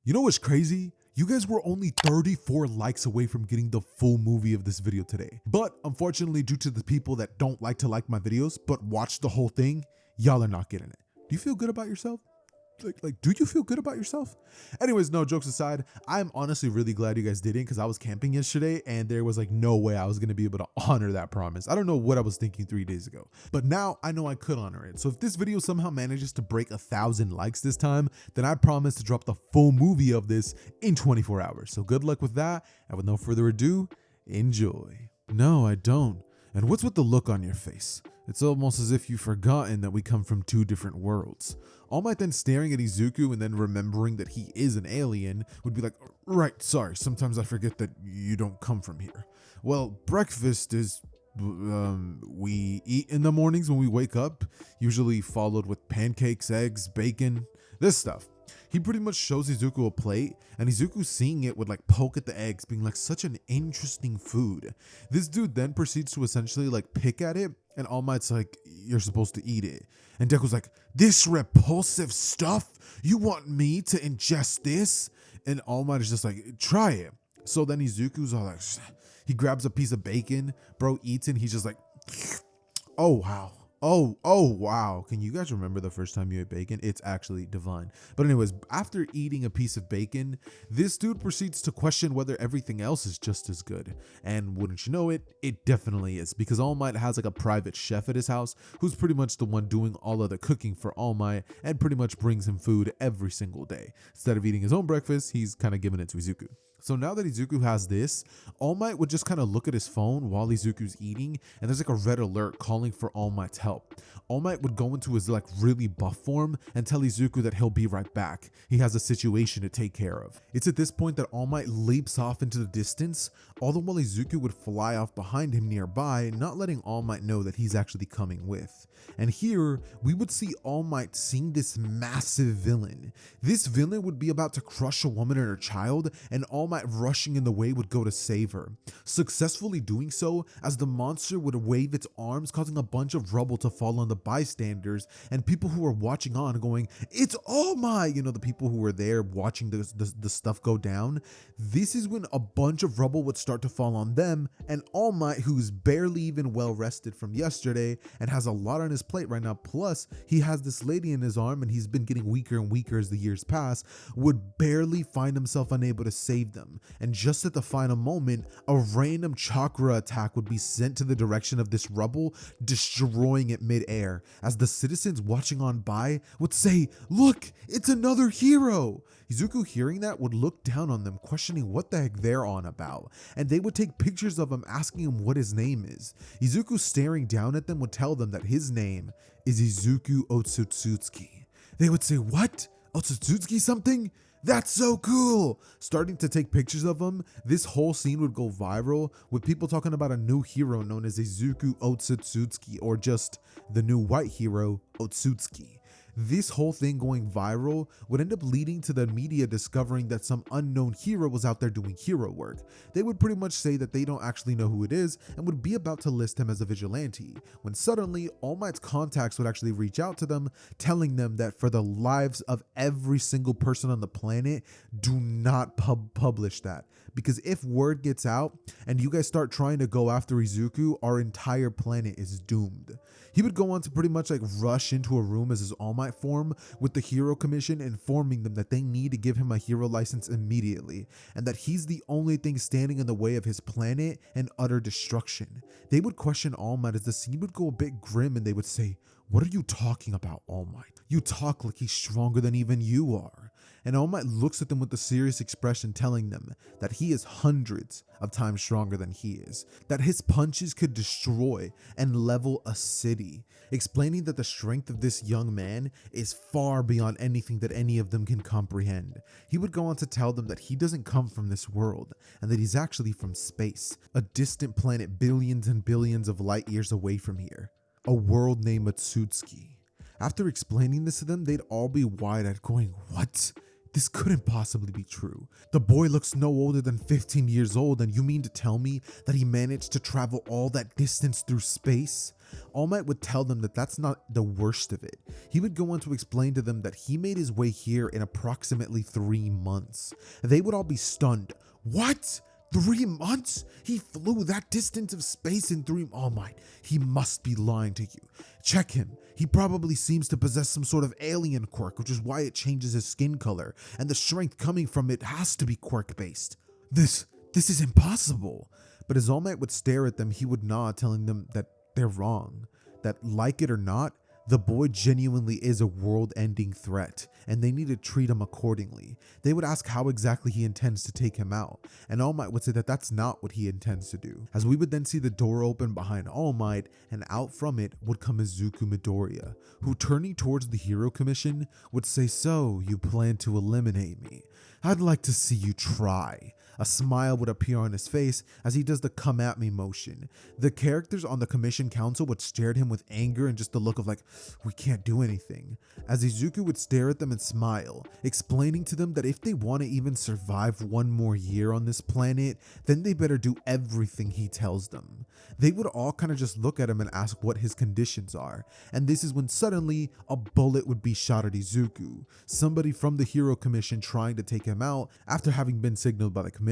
You know what's crazy? You guys were only 34 likes away from getting the full movie of this video today. But unfortunately, due to the people that don't like to like my videos, but watch the whole thing, y'all are not getting it. Do you feel good about yourself? Do you feel good about yourself? Anyways, no, jokes aside, I'm honestly really glad you guys didn't, because I was camping yesterday and there was like no way I was going to be able to honor that promise. I don't know what I was thinking 3 days ago, but now I know I could honor it. So if this video somehow manages to break 1,000 likes this time, then I promise to drop the full movie of this in 24 hours. So good luck with that. And with no further ado, enjoy. No, I don't. And what's with the look on your face? It's almost as if you've forgotten that we come from 2 different worlds. All Might then staring at Izuku and then remembering that he is an alien would be like, right, sorry, sometimes I forget that you don't come from here. Well, breakfast is, we eat in the mornings when we wake up, usually followed with pancakes, eggs, bacon, this stuff. He pretty much shows Izuku a plate, and Izuku seeing it would like poke at the eggs, being like such an interesting food. This dude then proceeds to essentially like pick at it, and All Might's like, you're supposed to eat it. And Deku's like, this repulsive stuff? You want me to ingest this? And All Might is just like, try it. So then Izuku's all like, he grabs a piece of bacon, bro eats it, he's just like, oh wow. Oh wow. Can you guys remember the first time you ate bacon? It's actually divine. But anyways, after eating a piece of bacon, this dude proceeds to question whether everything else is just as good. And wouldn't you know it, it definitely is, because All Might has like a private chef at his house who's pretty much the one doing all of the cooking for All Might and pretty much brings him food every single day. Instead of eating his own breakfast, he's kind of giving it to Izuku. So now that Izuku has this, All Might would just kind of look at his phone while Izuku's eating, and there's like a red alert calling for All Might's help. All Might would go into his like really buff form and tell Izuku that he'll be right back. He has a situation to take care of. It's at this point that All Might leaps off into the distance, all the while Izuku would fly off behind him nearby, not letting All Might know that he's actually coming with. And here, we would see All Might seeing this massive villain. This villain would be about to crush a woman and her child, and All Might rushing in the way would go to save her, successfully doing so as the monster would wave its arms, causing a bunch of rubble to fall on the bystanders and people who were watching on going, it's All Might, you know, the people who were there watching the stuff go down. This is when a bunch of rubble would start to fall on them, and All Might, who's barely even well rested from yesterday and has a lot on his plate right now, plus he has this lady in his arm and he's been getting weaker and weaker as the years pass, would barely find himself unable to save them. And just at the final moment, a random chakra attack would be sent to the direction of this rubble, destroying it mid-air, as the citizens watching on by would say, look, it's another hero. Izuku hearing that would look down on them, questioning what the heck they're on about, and they would take pictures of him asking him what his name is. Izuku staring down at them would tell them that his name is Izuku Otsutsuki. They would say, what? Otsutsuki something? That's so cool! Starting to take pictures of him, this whole scene would go viral, with people talking about a new hero known as Izuku Otsutsuki, or just the new white hero, Otsutsuki. This whole thing going viral would end up leading to the media discovering that some unknown hero was out there doing hero work. They would pretty much say that they don't actually know who it is and would be about to list him as a vigilante, when suddenly All Might's contacts would actually reach out to them, telling them that for the lives of every single person on the planet, do not publish that. Because if word gets out and you guys start trying to go after Izuku, our entire planet is doomed. He would go on to pretty much like rush into a room as his All Might form with the Hero Commission, informing them that they need to give him a hero license immediately, and that he's the only thing standing in the way of his planet and utter destruction. They would question All Might as the scene would go a bit grim, and they would say, what are you talking about, All Might? You talk like he's stronger than even you are. And All Might looks at them with a serious expression, telling them that he is hundreds of times stronger than he is, that his punches could destroy and level a city, explaining that the strength of this young man is far beyond anything that any of them can comprehend. He would go on to tell them that he doesn't come from this world, and that he's actually from space, a distant planet billions and billions of light years away from here, a world named Otsutsuki. After explaining this to them, they'd all be wide-eyed going, what? This couldn't possibly be true. The boy looks no older than 15 years old, and you mean to tell me that he managed to travel all that distance through space? All Might would tell them that that's not the worst of it. He would go on to explain to them that he made his way here in approximately 3 months. They would all be stunned. What? 3 months? He flew that distance of space in 3 months? All Might, he must be lying to you. Check him. He probably seems to possess some sort of alien quirk, which is why it changes his skin color, and the strength coming from it has to be quirk-based. This is impossible. But as All Might would stare at them, he would nod, telling them that they're wrong. That, like it or not, the boy genuinely is a world-ending threat, and they need to treat him accordingly. They would ask how exactly he intends to take him out, and All Might would say that that's not what he intends to do. As we would then see the door open behind All Might, and out from it would come Izuku Midoriya, who, turning towards the Hero Commission, would say, "So, you plan to eliminate me? I'd like to see you try." A smile would appear on his face as he does the "come at me" motion. The characters on the Commission Council would stare at him with anger and just the look of like, we can't do anything. As Izuku would stare at them and smile, explaining to them that if they want to even survive 1 more year on this planet, then they better do everything he tells them. They would all kind of just look at him and ask what his conditions are. And this is when suddenly a bullet would be shot at Izuku, somebody from the Hero Commission trying to take him out after having been signaled by the Commission.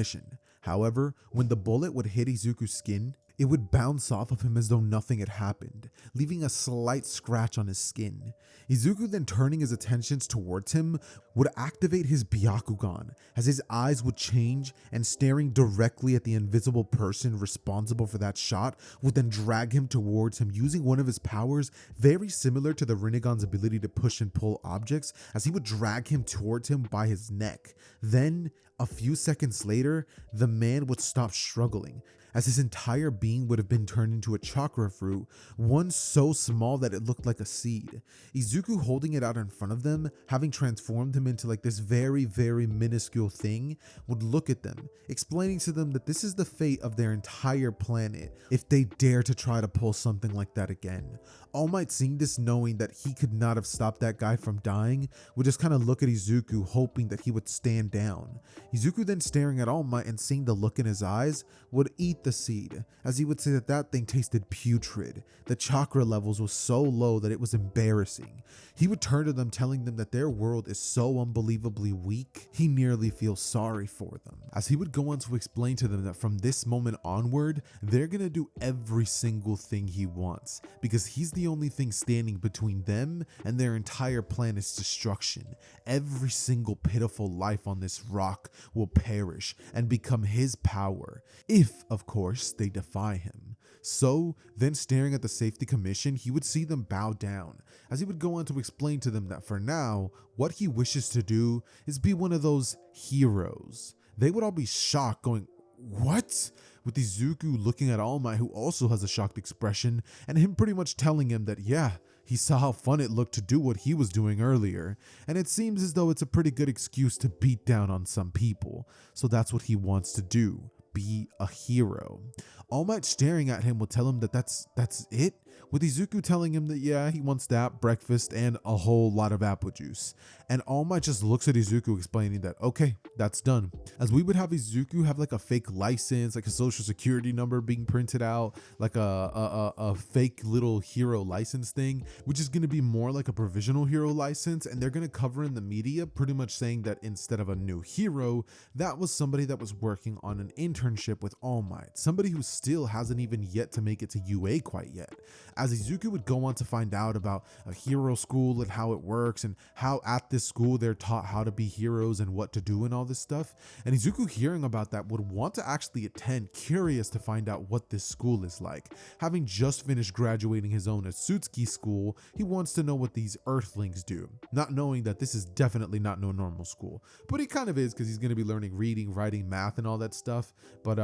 However, when the bullet would hit Izuku's skin, it would bounce off of him as though nothing had happened, leaving a slight scratch on his skin. Izuku, then turning his attentions towards him, would activate his Byakugan as his eyes would change, and staring directly at the invisible person responsible for that shot would then drag him towards him using one of his powers very similar to the Rinnegan's ability to push and pull objects, as he would drag him towards him by his neck. Then, a few seconds later, the man would stop struggling, as his entire being would have been turned into a chakra fruit, one so small that it looked like a seed. Izuku, holding it out in front of them, having transformed him into like this very, very minuscule thing, would look at them, explaining to them that this is the fate of their entire planet if they dare to try to pull something like that again. All Might, seeing this, knowing that he could not have stopped that guy from dying, would just kind of look at Izuku, hoping that he would stand down. Izuku, then staring at All Might and seeing the look in his eyes, would eat the seed, as he would say that that thing tasted putrid. The chakra levels was so low that it was embarrassing. He would turn to them, telling them that their world is so unbelievably weak, he nearly feels sorry for them. As he would go on to explain to them that from this moment onward, they're gonna do every single thing he wants, because he's the only thing standing between them and their entire planet's destruction. Every single pitiful life on this rock will perish and become his power, if, of course, they defy him. So, then staring at the Safety Commission, he would see them bow down, as he would go on to explain to them that for now, what he wishes to do is be one of those heroes. They would all be shocked, going, "What?" With Izuku looking at All Might, who also has a shocked expression, and him pretty much telling him that, yeah, he saw how fun it looked to do what he was doing earlier, and it seems as though it's a pretty good excuse to beat down on some people, so that's what he wants to do. Be a hero. All Might, staring at him, will tell him that that's it, with Izuku telling him that yeah, he wants that, breakfast, and a whole lot of apple juice. And All Might just looks at Izuku, explaining that okay, that's done. As we would have Izuku have like a fake license, like a social security number being printed out, like a fake little hero license thing, which is going to be more like a provisional hero license, and they're going to cover in the media pretty much saying that instead of a new hero, that was somebody that was working on an internship with All Might, somebody who still hasn't even yet to make it to UA quite yet. As Izuku would go on to find out about a hero school and how it works, and how at this school they're taught how to be heroes and what to do and all this stuff, and Izuku, hearing about that, would want to actually attend, curious to find out what this school is like. Having just finished graduating his own Otsutsuki school, he wants to know what these earthlings do, not knowing that this is definitely not no normal school, but he kind of is, because he's going to be learning reading, writing, math, and all that stuff. But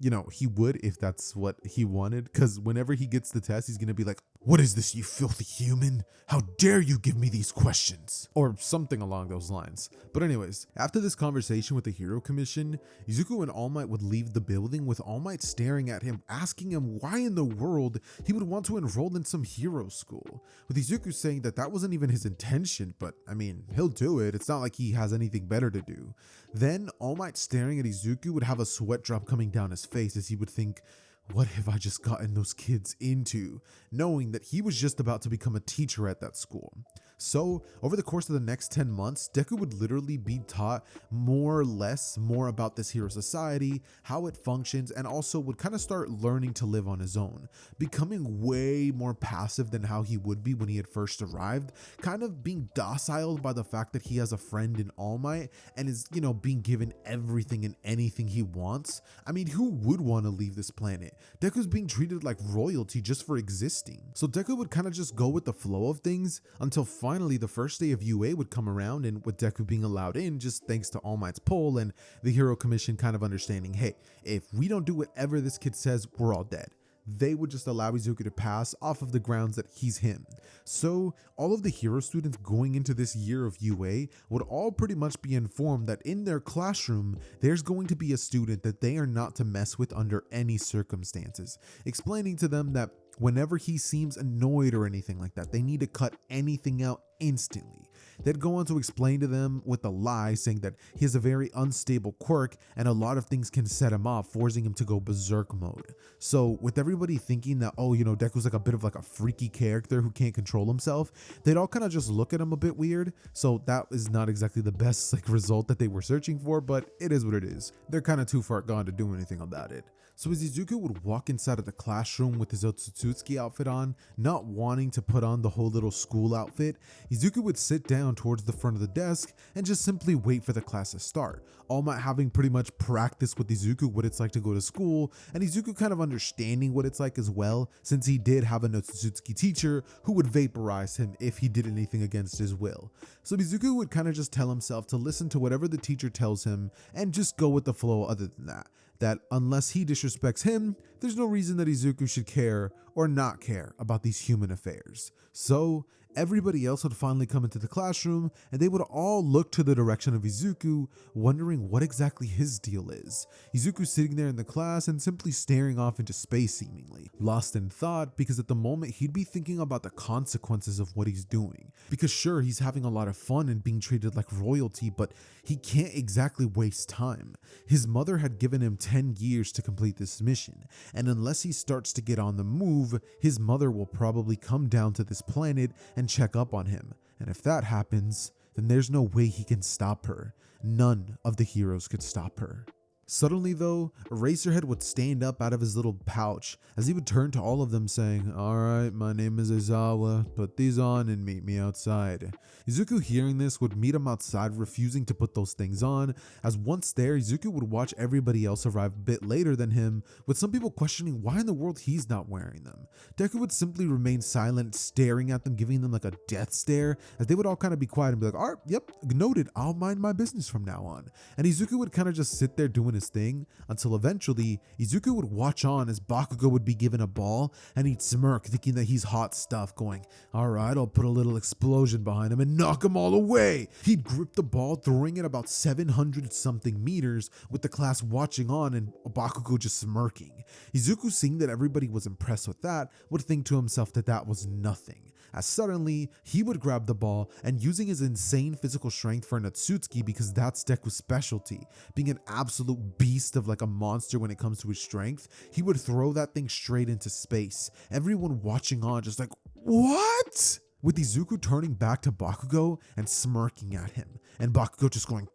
you know, he would if that's what he wanted, because whenever he gets the test, he's going to be like, "What is this, you filthy human? How dare you give me these questions?" Or something along those lines. But anyways, after this conversation with the Hero Commission, Izuku and All Might would leave the building with All Might staring at him, asking him why in the world he would want to enroll in some hero school, with Izuku saying that that wasn't even his intention, but I mean, he'll do it. It's not like he has anything better to do. Then All Might staring at Izuku would have a sweat drop coming down his face as he would think, what have I just gotten those kids into? Knowing that he was just about to become a teacher at that school. So, over the course of the next 10 months, Deku would literally be taught more or less more about this hero society, how it functions, and also would kind of start learning to live on his own, becoming way more passive than how he would be when he had first arrived, kind of being docile by the fact that he has a friend in All Might and is, being given everything and anything he wants. I mean, who would want to leave this planet? Deku's being treated like royalty just for existing. So Deku would kind of just go with the flow of things until finally the first day of UA would come around, and with Deku being allowed in just thanks to All Might's pull and the Hero Commission kind of understanding, hey, if we don't do whatever this kid says, we're all dead. They would just allow Izuku to pass off of the grounds that he's him. So all of the hero students going into this year of UA would all pretty much be informed that in their classroom, there's going to be a student that they are not to mess with under any circumstances, explaining to them that whenever he seems annoyed or anything like that, they need to cut anything out instantly. They'd go on to explain to them with a lie, saying that he has a very unstable quirk and a lot of things can set him off, forcing him to go berserk mode. So with everybody thinking that, Deku's like a bit of like a freaky character who can't control himself, they'd all kind of just look at him a bit weird. So that is not exactly the best result that they were searching for, but it is what it is. They're kind of too far gone to do anything about it. So as Izuku would walk inside of the classroom with his Otsutsuki outfit on, not wanting to put on the whole little school outfit, Izuku would sit down towards the front of the desk and just simply wait for the class to start. All Might having pretty much practiced with Izuku what it's like to go to school, and Izuku kind of understanding what it's like as well, since he did have an Otsutsuki teacher who would vaporize him if he did anything against his will. So Izuku would kind of just tell himself to listen to whatever the teacher tells him and just go with the flow other than that. That unless he disrespects him, there's no reason that Izuku should care or not care about these human affairs. So everybody else would finally come into the classroom and they would all look to the direction of Izuku, wondering what exactly his deal is. Izuku sitting there in the class and simply staring off into space seemingly, lost in thought, because at the moment he'd be thinking about the consequences of what he's doing. Because sure, he's having a lot of fun and being treated like royalty, but he can't exactly waste time. His mother had given him 10 years to complete this mission, and unless he starts to get on the move, his mother will probably come down to this planet and check up on him. And if that happens, then there's no way he can stop her. None of the heroes could stop her. Suddenly though, Eraserhead would stand up out of his little pouch as he would turn to all of them saying, "Alright, my name is Aizawa, put these on and meet me outside." Izuku hearing this would meet him outside, refusing to put those things on, as once there, Izuku would watch everybody else arrive a bit later than him, with some people questioning why in the world he's not wearing them. Deku would simply remain silent, staring at them, giving them like a death stare, as they would all kind of be quiet and be like, "Alright, yep, noted, I'll mind my business from now on." And Izuku would kind of just sit there doing his thing until eventually Izuku would watch on as Bakugo would be given a ball and he'd smirk, thinking that he's hot stuff, going, "Alright, I'll put a little explosion behind him and knock them all away." He'd grip the ball, throwing it about 700 something meters, with the class watching on and Bakugo just smirking. Izuku, seeing that everybody was impressed with that, would think to himself that that was nothing, as suddenly he would grab the ball and, using his insane physical strength for an Otsutsuki, because that's Deku's specialty, being an absolute beast of like a monster when it comes to his strength, he would throw that thing straight into space. Everyone watching on just like, "What?" With Izuku turning back to Bakugo and smirking at him, and Bakugo just going,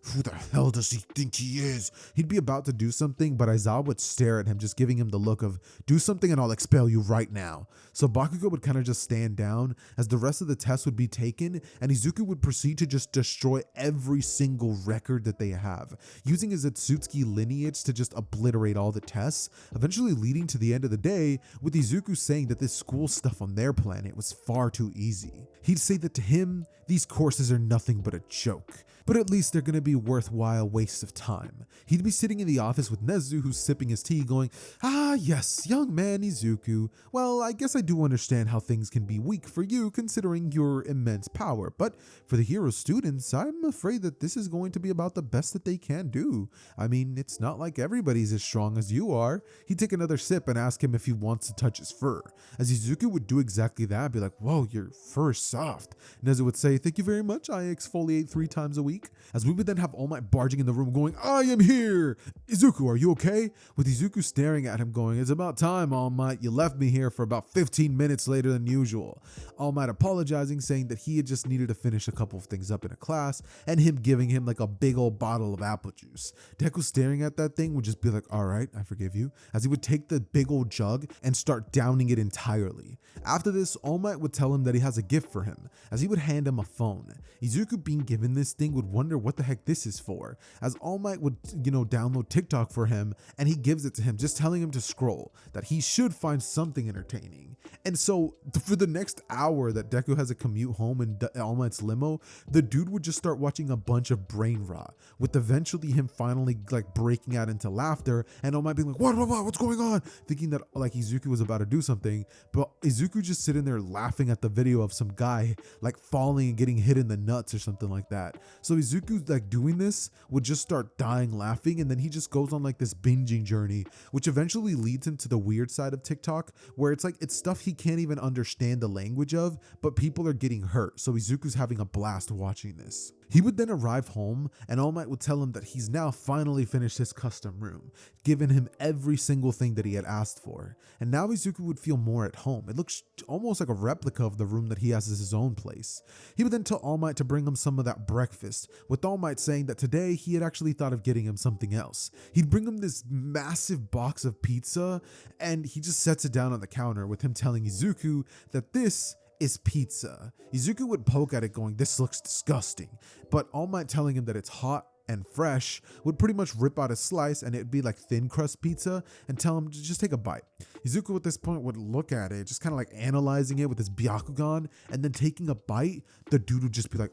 "Who the hell does he think he is?" He'd be about to do something, but Aizawa would stare at him, just giving him the look of, "Do something and I'll expel you right now." So Bakugo would kind of just stand down as the rest of the test would be taken, and Izuku would proceed to just destroy every single record that they have, using his Otsutsuki lineage to just obliterate all the tests, eventually leading to the end of the day with Izuku saying that this school stuff on their planet was far too easy. He'd say that to him, these courses are nothing but a joke, but at least they're gonna be worthwhile waste of time. He'd be sitting in the office with Nezu, who's sipping his tea, going, "Ah, yes, young man Izuku. Well, I guess I do understand how things can be weak for you considering your immense power, but for the hero students, I'm afraid that this is going to be about the best that they can do. I mean, it's not like everybody's as strong as you are." He'd take another sip and ask him if he wants to touch his fur. As Izuku would do exactly that, be like, "Whoa, your fur is soft." Nezu would say, "Thank you very much, I exfoliate 3 times a week." As we would then have All Might barging in the room going, "I am here! Izuku, are you okay?" With Izuku staring at him going, "It's about time, All Might. You left me here for about 15 minutes later than usual." All Might apologizing, saying that he had just needed to finish a couple of things up in a class, and him giving him like a big old bottle of apple juice. Deku staring at that thing would just be like, "All right, I forgive you," as he would take the big old jug and start downing it entirely. After this, All Might would tell him that he has a gift for him, as he would hand him a phone. Izuku, being given this thing, would wonder what the heck this is for, as All Might would, download TikTok for him, and he gives it to him, just telling him to scroll, that he should find something entertaining. And so, for the next hour that Deku has a commute home in All Might's limo, the dude would just start watching a bunch of brain rot, with eventually him finally like breaking out into laughter, and All Might being like, what's going on? Thinking that like Izuku was about to do something, but Izuku just sitting there laughing at the video of some guy like falling and getting hit in the nuts or something like that. So Izuku like doing this would just start dying laughing, and then he just goes on like this binging journey, which eventually leads him to the weird side of TikTok, where it's like it's stuff he can't even understand the language of, but people are getting hurt. So Izuku's having a blast watching this. He would then arrive home, and All Might would tell him that he's now finally finished his custom room, giving him every single thing that he had asked for. And now Izuku would feel more at home. It looks almost like a replica of the room that he has as his own place. He would then tell All Might to bring him some of that breakfast, with All Might saying that today he had actually thought of getting him something else. He'd bring him this massive box of pizza, and he just sets it down on the counter, with him telling Izuku that this is pizza. Izuku would poke at it going, "This looks disgusting," but All Might telling him that it's hot and fresh would pretty much rip out a slice, and it'd be like thin crust pizza, and tell him to just take a bite. Izuku at this point would look at it, just kind of like analyzing it with his Byakugan, and then taking a bite, the dude would just be like,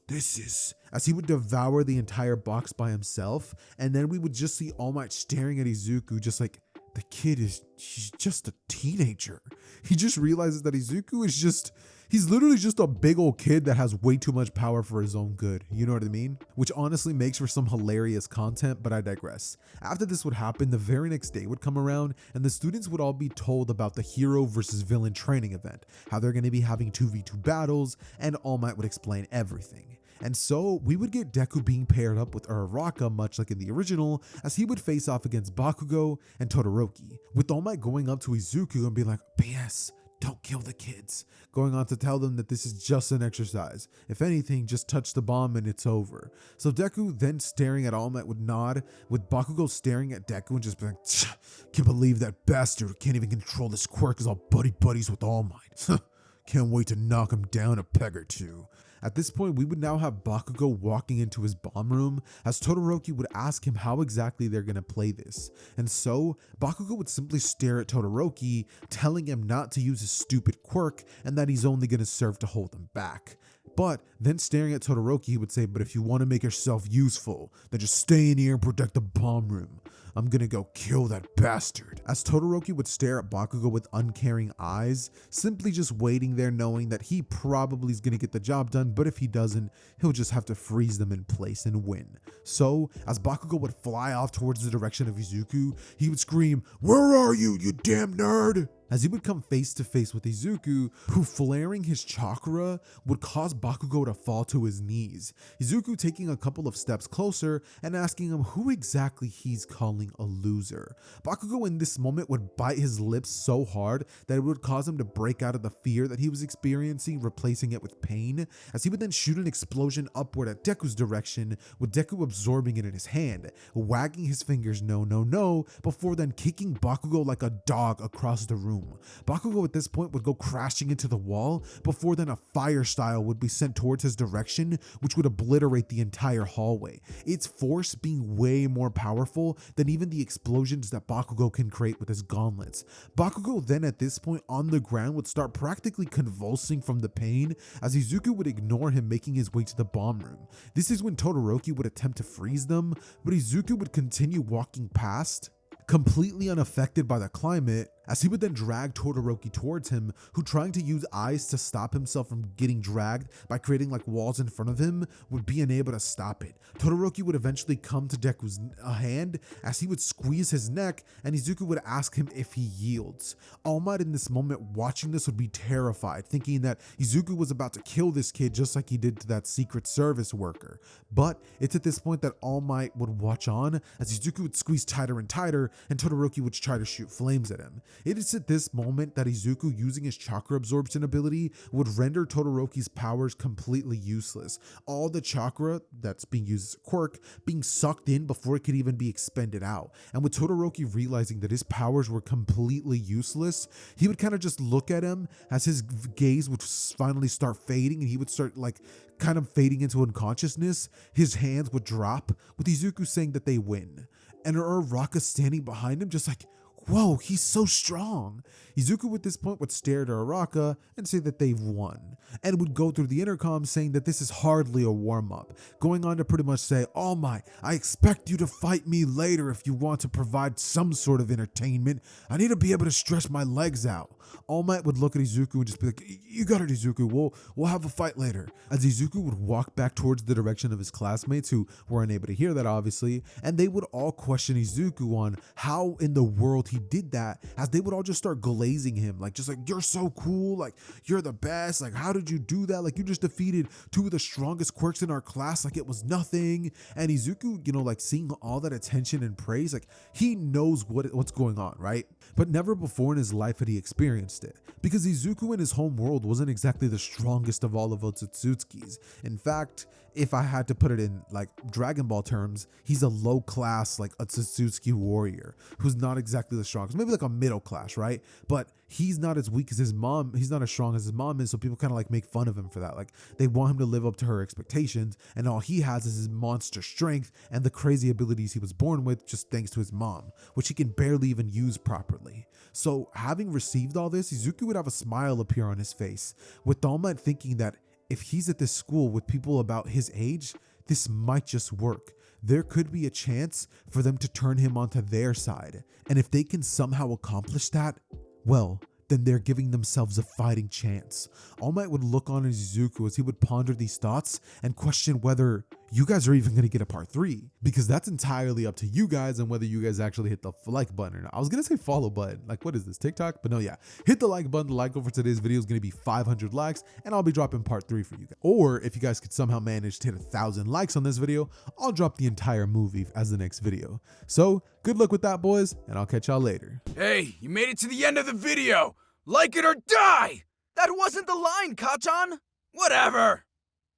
"This is," as he would devour the entire box by himself, and then we would just see All Might staring at Izuku just like, the kid she's just a teenager. He just realizes that Izuku is he's literally just a big old kid that has way too much power for his own good. You know what I mean? Which honestly makes for some hilarious content, but I digress. After this would happen, the very next day would come around, and the students would all be told about the hero versus villain training event, how they're going to be having 2v2 battles, and All Might would explain everything. And so we would get Deku being paired up with Uraraka, much like in the original, as he would face off against Bakugo and Todoroki, with All Might going up to Izuku and being like, "PS, don't kill the kids," going on to tell them that this is just an exercise. If anything, just touch the bomb and it's over. So Deku then staring at All Might would nod, with Bakugo staring at Deku and just being like, "Can't believe that bastard can't even control this quirk, is all buddies with All Might. Can't wait to knock him down a peg or two." At this point, we would now have Bakugo walking into his bomb room, as Todoroki would ask him how exactly they're going to play this. And so, Bakugo would simply stare at Todoroki, telling him not to use his stupid quirk, and that he's only going to serve to hold him back. But then staring at Todoroki, he would say, "But if you want to make yourself useful, then just stay in here and protect the bomb room. I'm gonna go kill that bastard." As Todoroki would stare at Bakugo with uncaring eyes, simply just waiting there, knowing that he probably is gonna get the job done, but if he doesn't, he'll just have to freeze them in place and win. So, as Bakugo would fly off towards the direction of Izuku, he would scream, "Where are you, you damn nerd?" As he would come face to face with Izuku, who flaring his chakra would cause Bakugo to fall to his knees. Izuku taking a couple of steps closer and asking him who exactly he's calling a loser. Bakugo in this moment would bite his lips so hard that it would cause him to break out of the fear that he was experiencing, replacing it with pain, as he would then shoot an explosion upward at Deku's direction, with Deku absorbing it in his hand, wagging his fingers no, before then kicking Bakugo like a dog across the room. boom. Bakugo at this point would go crashing into the wall before then a fire style would be sent towards his direction, which would obliterate the entire hallway. Its force being way more powerful than even the explosions that Bakugo can create with his gauntlets. Bakugo then at this point on the ground would start practically convulsing from the pain as Izuku would ignore him making his way to the bomb room. This is when Todoroki would attempt to freeze them, but Izuku would continue walking past, completely unaffected by the climate, as he would then drag Todoroki towards him, who, trying to use eyes to stop himself from getting dragged by creating like walls in front of him, would be unable to stop it. Todoroki would eventually come to Deku's hand as he would squeeze his neck, and Izuku would ask him if he yields. All Might in this moment watching this would be terrified, thinking that Izuku was about to kill this kid just like he did to that Secret Service worker. But it's at this point that All Might would watch on as Izuku would squeeze tighter and tighter, and Todoroki would try to shoot flames at him. It is at this moment that Izuku, using his chakra absorption ability, would render Todoroki's powers completely useless. All the chakra that's being used as a quirk being sucked in before it could even be expended out. And with Todoroki realizing that his powers were completely useless, he would kind of just look at him as his gaze would finally start fading, and he would start like kind of fading into unconsciousness. His hands would drop, with Izuku saying that they win. And Uraraka standing behind him just like, whoa, he's so strong. Izuku at this point would stare at Uraraka and say that they've won, and would go through the intercom saying that this is hardly a warm-up, going on to pretty much say, All Might, I expect you to fight me later if you want to provide some sort of entertainment. I need to be able to stretch my legs out. All Might would look at Izuku and just be like, you got it, Izuku, we'll have a fight later. As Izuku would walk back towards the direction of his classmates, who were unable to hear that obviously, and they would all question Izuku on how in the world he did that, as they would all just start glazing him, like just like, you're so cool, like you're the best, like how did you do that, like you just defeated two of the strongest quirks in our class like it was nothing. And Izuku, you know, like seeing all that attention and praise, like he knows what's going on, right? But never before in his life had he experienced it, because Izuku in his home world wasn't exactly the strongest of all of Otsutsukis. In fact, if I had to put it in like Dragon Ball terms, he's a low class like Otsutsuki warrior who's not exactly the strongest, maybe like a middle class, right? But he's not as weak as his mom, he's not as strong as his mom is, so people kind of like make fun of him for that. Like they want him to live up to her expectations, and all he has is his monster strength and the crazy abilities he was born with just thanks to his mom, which he can barely even use properly. So having received all this, Izuku would have a smile appear on his face, with All Might thinking that if he's at this school with people about his age, this might just work. There could be a chance for them to turn him onto their side. And if they can somehow accomplish that, well, then they're giving themselves a fighting chance. All Might would look on Izuku as he would ponder these thoughts and question whether you guys are even going to get a part 3, because that's entirely up to you guys and whether you guys actually hit the like button or not. I was going to say follow button, like what is this, TikTok? But no, yeah, hit the like button. The like goal for today's video is going to be 500 likes, and I'll be dropping part 3 for you guys. Or if you guys could somehow manage to hit 1,000 likes on this video, I'll drop the entire movie as the next video. So good luck with that, boys, and I'll catch y'all later. Hey, you made it to the end of the video. Like it or die! That wasn't the line, Kachan! Whatever!